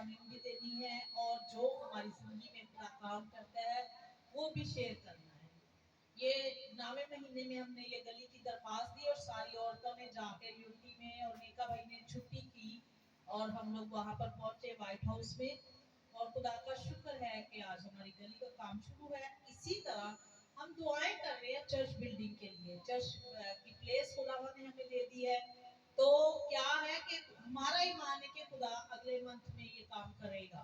تعلیم بھی دینی ہے اور جو ہماری زندگی میں اپنا کام کرتا ہے وہ بھی شیئر کرنا ہے۔ یہ نویں مہینے میں ہم نے یہ گلی کی درخواست دی اور ساری عورتوں نے جا کے یوٹی میں اور نیکا بھائی نے چھٹی کی اور ہم لوگ وہاں پر پہنچے وائٹ ہاؤس میں، اور خدا کا شکر ہے کہ آج ہماری گلی کا کام شروع ہے۔ اسی طرح ہم دعائیں کر رہے ہیں چرچ بلڈنگ کے لیے، چرچ کی پلیس خدا نے ہمیں دے دی ہے، تو کیا ہے کہ ہمارا ایمان ہے کہ خدا اگلے منتھ میں یہ کام کرے گا،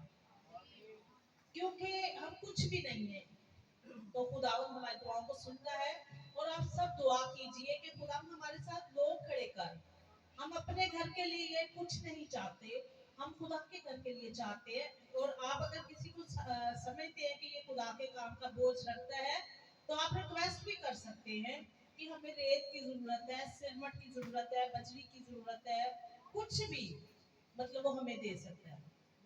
کیونکہ ہم کچھ بھی نہیں ہیں، تو خداوند ہماری دعاؤں کو سنتا ہے۔ اور آپ سب دعا کیجئے کہ خداوند ہمارے ساتھ لوگ کھڑے کر، ہم اپنے گھر کے لیے کچھ نہیں چاہتے، ہم خدا کے گھر کے لیے چاہتے ہیں۔ اور آپ اگر کسی کو سمجھتے ہیں کہ یہ خدا کے کام کا بوجھ رکھتا ہے تو آپ ریکویسٹ بھی کر سکتے ہیں کہ ہمیں ریت کی ضرورت ہے، سیمنٹ کی ضرورت ہے، بجری کی ضرورت ہے، کچھ بھی مطلب وہ ہمیں دے سکتا ہے۔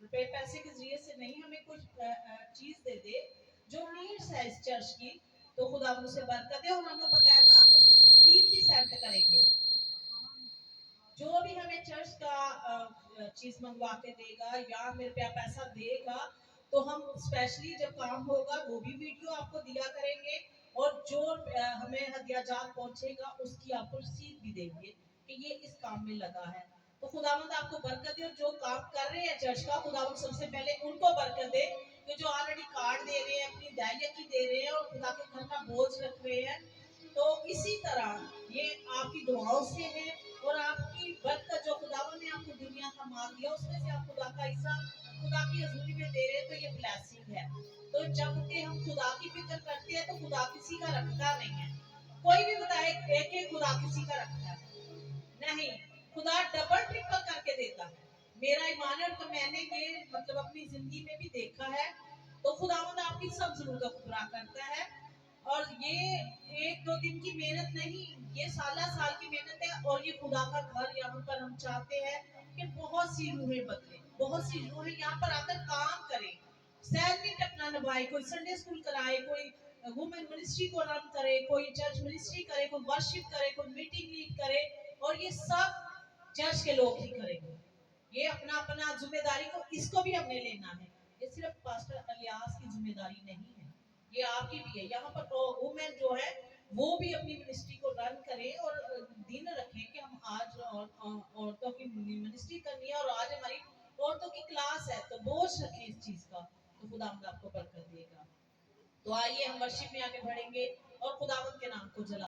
روپے پیسے کے ذریعے سے نہیں، ہمیں کچھ چیز دے دے جو نیڈس ہے اس چرچ کی، تو خدا ان سے برکت دے، اور ہم باقاعدہ اسی رسید بھی سینڈ کریں گے۔ جو بھی ہمیں چرچ کا چیز منگوا کے دے گا یا ہمیں پیسہ دے گا تو ہم اسپیشلی جب کام ہوگا وہ بھی ویڈیو آپ کو دیا کریں گے، اور جو ہمیں ہدیہ جات پہنچے گا اس کی آپ کو رسید بھی دیں گے کہ یہ اس کام میں لگا ہے۔ تو خداوند آپ کو برکت دے، اور جو کام کر رہے ہیں چرچ کا خداوند سب سے پہلے ان کو برکت دے، کہ جو آلریڈی کارڈ دے رہے ہیں، اپنی دائیا کی دے رہے ہیں اور خدا کے گھر کا بوجھ رکھ رہے ہیں۔ تو اسی طرح یہ آپ کی دعاؤں سے ہے، اور آپ کی برکت جو خداوند نے آپ کو دنیا کا مال دیا اس میں سے آپ خدا کا حصہ خدا کی حضوری میں دے رہے ہیں، تو یہ بلیسنگ ہے۔ تو جب کہ ہم خدا کی فکر کرتے ہیں تو خدا کسی کا رکھتا نہیں ہے۔ کوئی بھی بتائے کہ خدا کسی کا رکھتا ہے نہیں، خدا ڈبل ٹرپل کر کے دیتا ہے۔ میرا ایمان ہے، تو میں نے یہ مطلب اپنی زندگی میں بھی دیکھا ہے، تو خداوند آپ کی سب ضرورتوں کو پورا کرتا ہے۔ اور یہ ایک دو دن کی محنت نہیں، یہ سالہ سال کی محنت ہے، اور یہ خدا کا گھر یہاں پر ہم چاہتے ہیں کہ بہت سی روحیں بدلیں، بہت سی روحیں یہاں پر آ کر کام کریں، سیلری اپنا نبھائے، کوئی سنڈے سکول کرائے، کوئی وومن منسٹری کو رن کرے، کوئی چرچ منسٹری کرے، کوئی ورشپ کرے، کوئی میٹنگ لیڈ کرے، اور یہ سب چرچ کے لوگ ہی کریں گے۔ یہ اپنا اپنا ذمہ داری کو اس کو بھی ہم نے لینا ہے، یہ صرف پاسٹر الیاس کی ذمہ داری نہیں ہے، یہ آپ کی بھی ہے۔ یہاں پر وومن جو ہے وہ بھی اپنی منسٹری کو رن کریں اور دن رکھیں کہ ہم آج عورتوں کی منسٹری کرنی ہے، اور آج ہماری عورتوں کی کلاس ہے، تو بوجھ رکھیں اس چیز کا، تو خداوند آپ کو برکت دے گا۔ تو آئیے ہم ورشپ میں آگے بڑھیں گے اور خداوند کے نام کو جلا